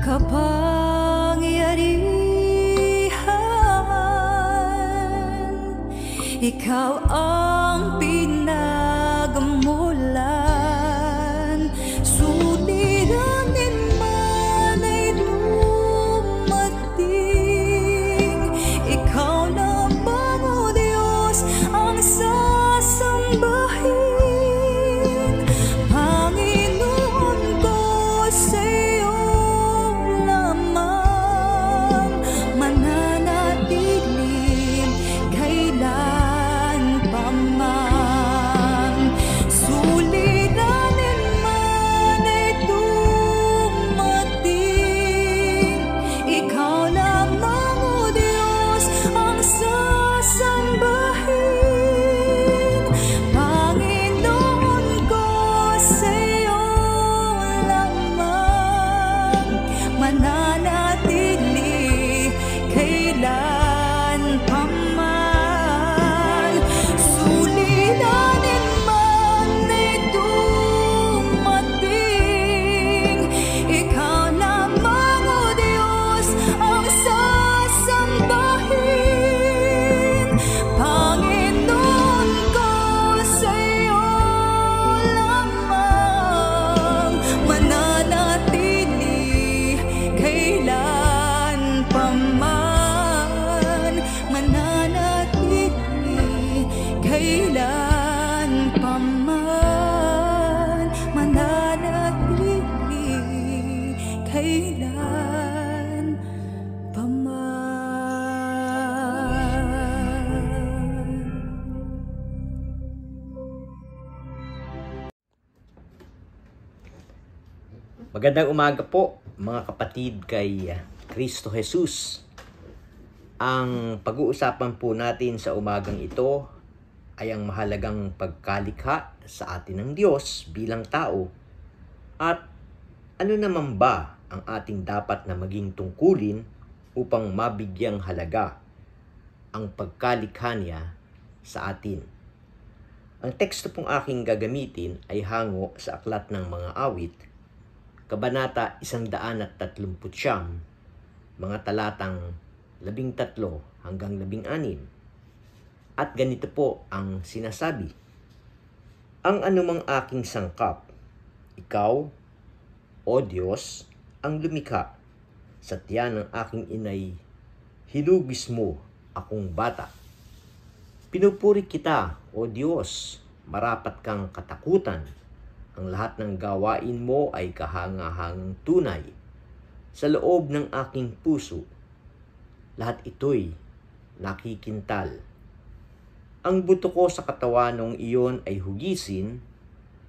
kapangyarihan, ikaw ang pinagmulan. Suliranin man ay dumating, ikaw lamang, O Diyos, ang sasambahin. Panginoon ko, sa iyo lamang mananatiling kailan pa man. Suliranin man ay dumating, ikaw lamang, O Diyos, ang sasambahin. Panginoon ko, sa iyo lamang mananatili kailan pa man. Suliranin man ay dumating, ikaw lamang, O Diyos, ang sasambahin. Panginoon ko, sa iyo lamang mananatili kailan pa man. Mananatili kailan pa man. Mananatili kailan pa man. Magandang umaga po mga kapatid kay Kristo Jesus. Ang pag-uusapan po natin sa umagang ito ay ang mahalagang pagkalikha sa atin ng Diyos bilang tao, at ano naman ba ang ating dapat na maging tungkulin upang mabigyang halaga ang pagkalikha niya sa atin. Ang teksto pong aking gagamitin ay hango sa Aklat ng Mga Awit, Kabanata 139, mga talatang 13 hanggang 16. At ganito po ang sinasabi: Ang anumang aking sangkap, ikaw, O Diyos, ang lumikha. Sa tiyan ng aking inay, hinugis mo akong bata. Pinupuri kita, O Diyos, marapat kang katakutan. Ang lahat ng gawain mo ay kahangahangang tunay. Sa loob ng aking puso, lahat ito'y nakikintal. Ang buto ko sa katawan iyon ay hugisin,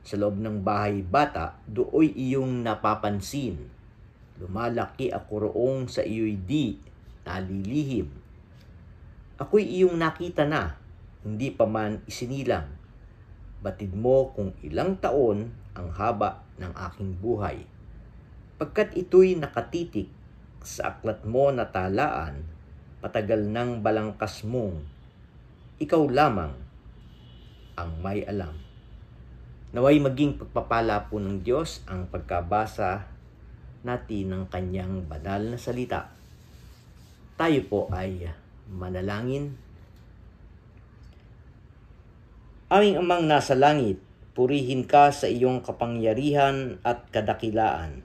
sa loob ng bahay bata, dooy iyong napapansin. Lumalaki ako roong sa iyo'y di nalilihim. Ako'y iyong nakita na, hindi pa man isinilang. Batid mo kung ilang taon ang haba ng aking buhay. Pagkat ito'y nakatitik sa aklat mo na talaan, patagal ng balangkas mong, ikaw lamang ang may alam. Naway maging pagpapala po ng Diyos ang pagkabasa natin ng kanyang banal na salita. Tayo po ay manalangin. Aming Amang nasa langit, purihin ka sa iyong kapangyarihan at kadakilaan.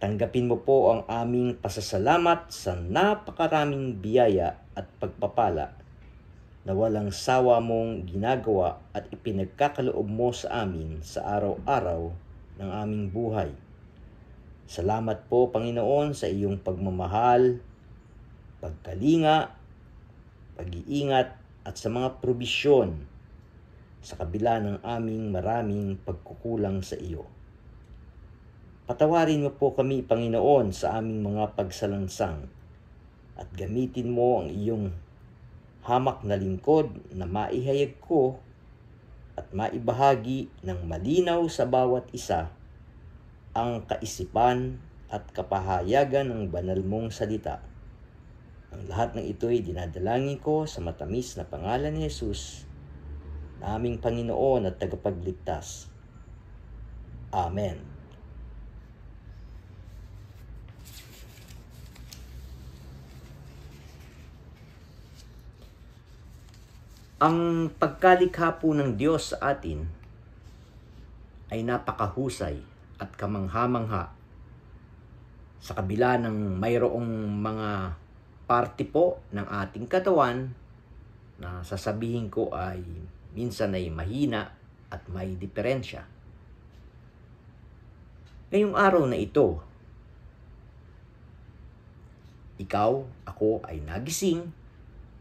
Tanggapin mo po ang aming pasasalamat sa napakaraming biyaya at pagpapala na walang sawa mong ginagawa at ipinagkakaloob mo sa amin sa araw-araw ng aming buhay. Salamat po, Panginoon, sa iyong pagmamahal, pagkalinga, pag-iingat at sa mga probisyon sa kabila ng aming maraming pagkukulang sa iyo. Patawarin mo po kami, Panginoon, sa aming mga pagsalansang at gamitin mo ang iyong hamak na lingkod na maihayag ko at maibahagi ng malinaw sa bawat isa ang kaisipan at kapahayagan ng banal mong salita. Ang lahat ng ito'y dinadalangin ko sa matamis na pangalan ni Jesus, na aming Panginoon at tagapagligtas. Amen. Ang pagkalikha po ng Diyos sa atin ay napakahusay at kamangha-mangha, sa kabila ng mayroong mga parte po ng ating katawan na sasabihin ko ay minsan ay mahina at may diferensya. Ngayong araw na ito, ikaw, ako ay nagising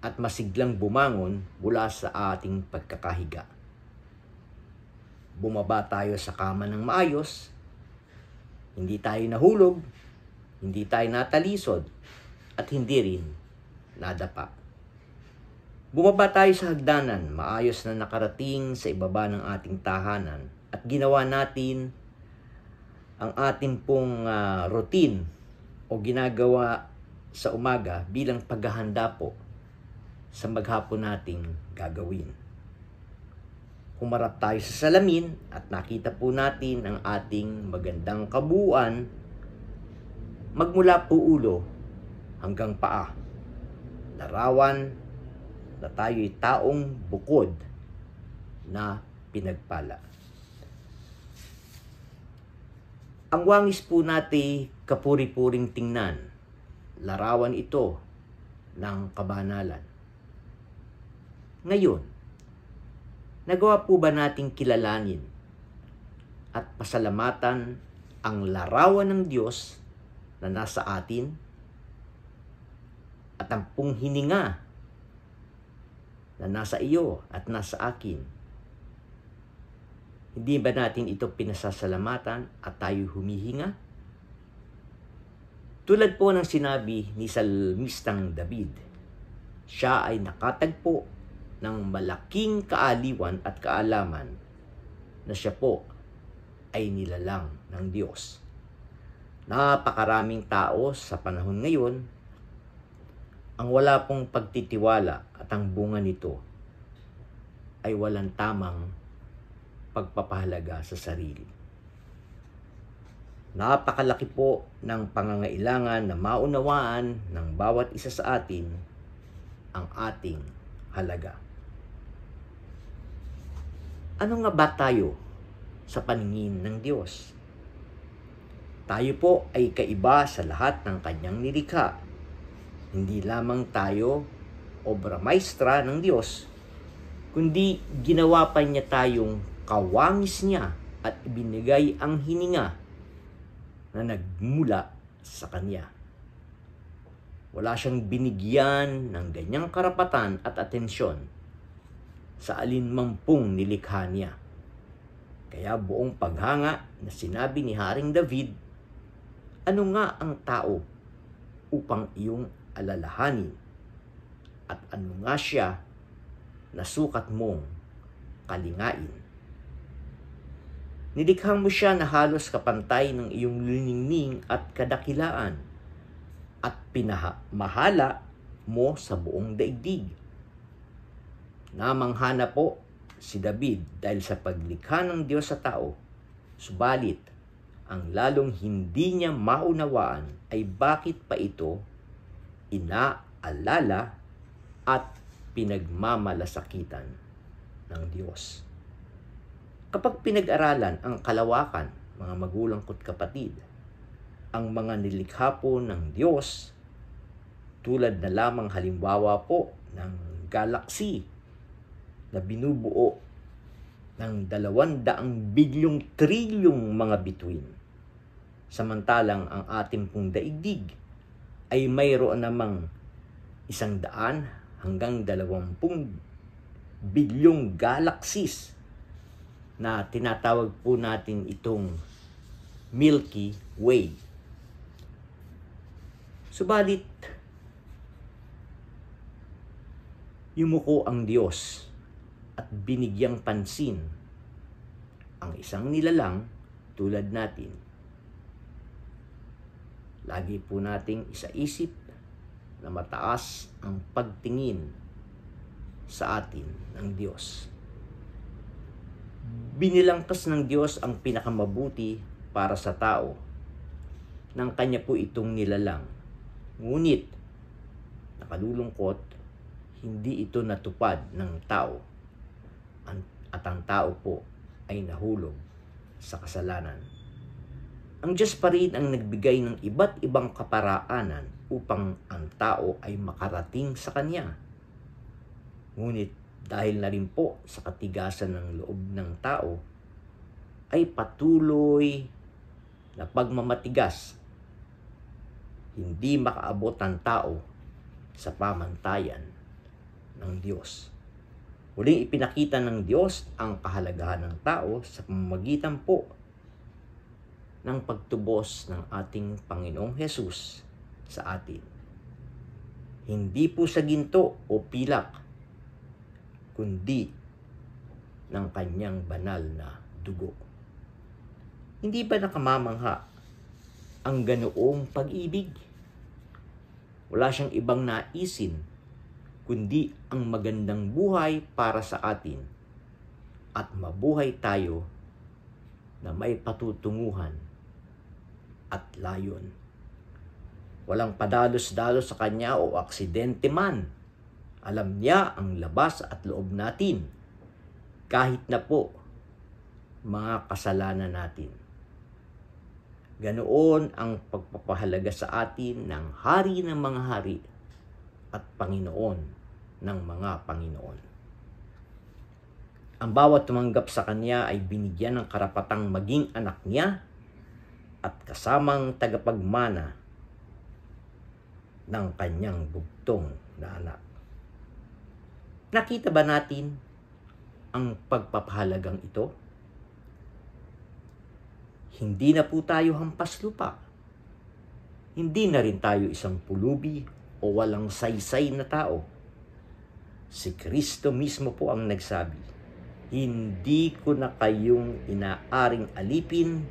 at masiglang bumangon mula sa ating pagkakahiga. Bumaba tayo sa kama ng maayos, hindi tayo nahulog, hindi tayo natalisod, at hindi rin nadapa. Bumaba tayo sa hagdanan, maayos na nakarating sa ibaba ng ating tahanan, at ginawa natin ang ating pong routine o ginagawa sa umaga bilang paghahanda po sa maghapon nating gagawin. Humarap tayo sa salamin at nakita po natin ang ating magandang kabuuan magmula po ulo hanggang paa. Larawan na tayo'y taong bukod na pinagpala. Ang wangis po natin kapuri-puring tingnan. Larawan ito ng kabanalan. Ngayon, nagawa po ba nating kilalanin at pasalamatan ang larawan ng Diyos na nasa atin at ang pong hininga na nasa iyo at nasa akin? Hindi ba natin ito pinasasalamatan at tayo humihinga? Tulad po ng sinabi ni Salmistang David, siya ay nakatagpo ng malaking kaaliwan at kaalaman na siya po ay nilalang ng Diyos. Napakaraming tao sa panahon ngayon ang wala pong pagtitiwala at ang bunga nito ay walang tamang pagpapahalaga sa sarili. Napakalaki po ng pangangailangan na maunawaan ng bawat isa sa atin ang ating halaga. Ano nga ba tayo sa paningin ng Diyos? Tayo po ay kaiba sa lahat ng kanyang nilikha. Hindi lamang tayo obra maestra ng Diyos, kundi ginawa pa niya tayong kawangis niya at ibinigay ang hininga na nagmula sa Kanya. Wala siyang binigyan ng ganyang karapatan at atensyon sa alinmang pong nilikha niya. Kaya buong paghanga na sinabi ni Haring David, ano nga ang tao upang iyong alalahanin? At ano nga siya na sukat mong kalingain? Nilikha mo siya na halos kapantay ng iyong liningning at kadakilaan, at pinamahala mo sa buong daigdig. Namanghana po si David dahil sa paglikha ng Diyos sa tao, subalit ang lalong hindi niya maunawaan ay bakit pa ito inaalala at pinagmamalasakitan ng Diyos. Kapag pinag-aralan ang kalawakan, mga magulang ko't kapatid, ang mga nilikha po ng Diyos, tulad na lamang halimbawa po ng galaxy na binubuo ng 200 bilyong trilyong mga bituin. Samantalang ang ating pong daigdig ay mayroon namang 100 hanggang 20 bilyong galaxies na tinatawag po natin itong Milky Way. Subalit, yumuko ang Diyos at binigyang pansin ang isang nilalang tulad natin. Lagi po nating isaisip na mataas ang pagtingin sa atin ng Diyos. Binilangkas ng Diyos ang pinakamabuti para sa tao nang Kanya po itong nilalang. Ngunit, nakalulungkot, hindi ito natupad ng tao at ang tao po ay nahulog sa kasalanan. Ang Diyos pa rin ang nagbigay ng iba't ibang kaparaanan upang ang tao ay makarating sa Kanya. Ngunit dahil na rin po sa katigasan ng loob ng tao, ay patuloy na pagmamatigas, hindi makaabot ang tao sa pamantayan ng Diyos. Muling ipinakita ng Diyos ang kahalagahan ng tao sa pamamagitan po ng pagtubos ng ating Panginoong Hesus sa atin. Hindi po sa ginto o pilak, kundi ng kanyang banal na dugo. Hindi ba nakamamangha ang ganoong pag-ibig? Wala siyang ibang naisin, kundi ang magandang buhay para sa atin at mabuhay tayo na may patutunguhan at layon. Walang padalos-dalos sa Kanya o aksidente man. Alam niya ang labas at loob natin, kahit na po mga kasalanan natin. Ganoon ang pagpapahalaga sa atin ng Hari ng mga hari at Panginoon ng mga Panginoon. Ang bawat tumanggap sa Kanya ay binigyan ng karapatang maging anak niya at kasamang tagapagmana ng Kanyang bugtong na anak. Nakita ba natin ang pagpapahalagang ito? Hindi na po tayo hampas lupa. Hindi na rin tayo isang pulubi o walang saysay na tao. Si Kristo mismo po ang nagsabi, "Hindi ko na kayong inaaring alipin,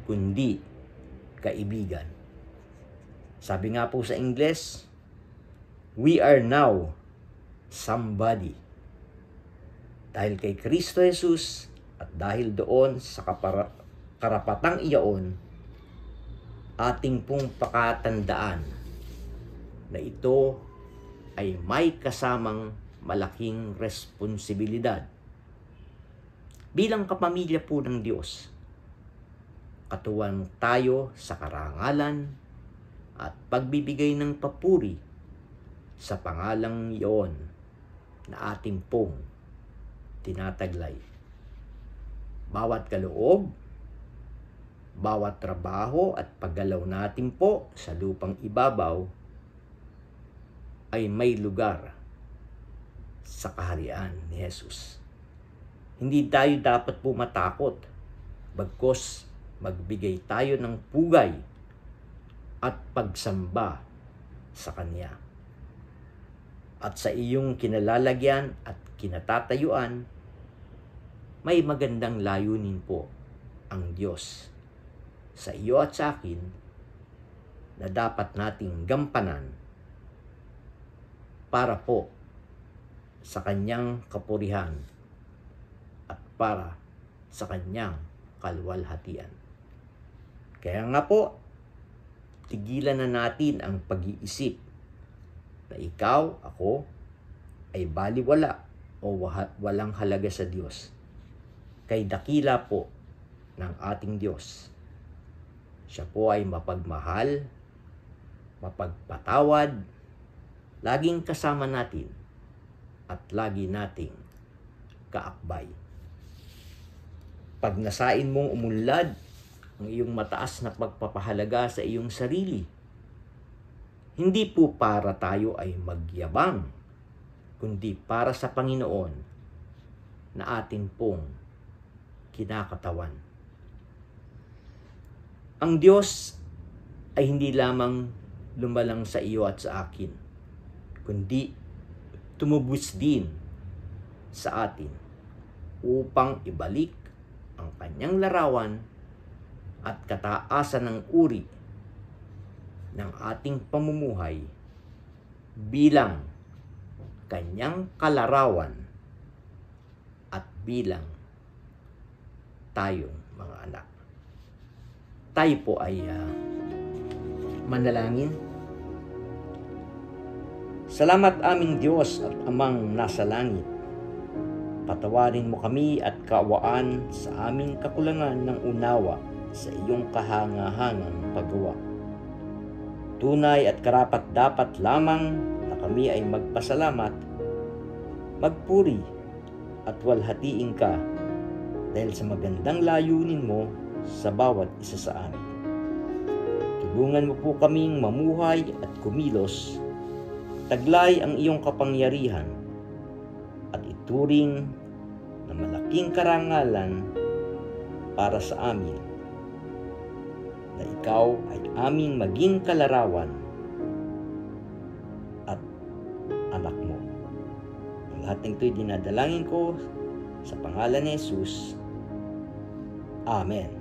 kundi kaibigan." Sabi nga po sa Ingles, "We are now somebody." Dahil kay Kristo Jesus at dahil doon sa karapatang iyon, ating pong pakatandaan na ito ay may kasamang malaking responsibilidad. Bilang kapamilya po ng Diyos, katuwang tayo sa karangalan at pagbibigay ng papuri sa pangalang iyon na ating pong tinataglay. Bawat kaloob, bawat trabaho at paggalaw natin po sa lupang ibabaw ay may lugar sa kaharian ni Jesus. Hindi tayo dapat po matakot, bagkus magbigay tayo ng pugay at pagsamba sa Kanya. At sa iyong kinalalagyan at kinatatayuan, may magandang layunin po ang Diyos sa iyo at sa akin na dapat nating gampanan para po sa Kanyang kapurihan at para sa Kanyang kaluwalhatian. Kaya nga po, tigilan na natin ang pag-iisip na ikaw, ako, ay baliwala o walang halaga sa Diyos. Kay dakila po ng ating Diyos. Siya po ay mapagmahal, mapagpatawad, laging kasama natin, at lagi nating kaakbay. Pag nasain mong umunlad ang iyong mataas na pagpapahalaga sa iyong sarili, hindi po para tayo ay magyabang, kundi para sa Panginoon na atin pong kinakatawan. Ang Diyos ay hindi lamang lumalang sa iyo at sa akin, kundi tumubos din sa atin upang ibalik ang Kanyang larawan at kataasan ng uri ng ating pamumuhay bilang Kanyang kalarawan at bilang tayong mga anak. Tayo po ay manalangin. Salamat aming Diyos at Amang nasa langit. Patawarin mo kami at kaawaan sa aming kakulangan ng unawa sa iyong kahangahangang paggawa. Tunay at karapat-dapat lamang na kami ay magpasalamat, magpuri at walhatiin ka dahil sa magandang layunin mo sa bawat isa sa amin. Tulungan mo po kaming mamuhay at kumilos, taglay ang iyong kapangyarihan at ituring na malaking karangalan para sa amin na ikaw ay aming maging kalarawan at anak mo. Ang lahat ng ito'y dinadalangin ko sa pangalan ni Jesus. Amen.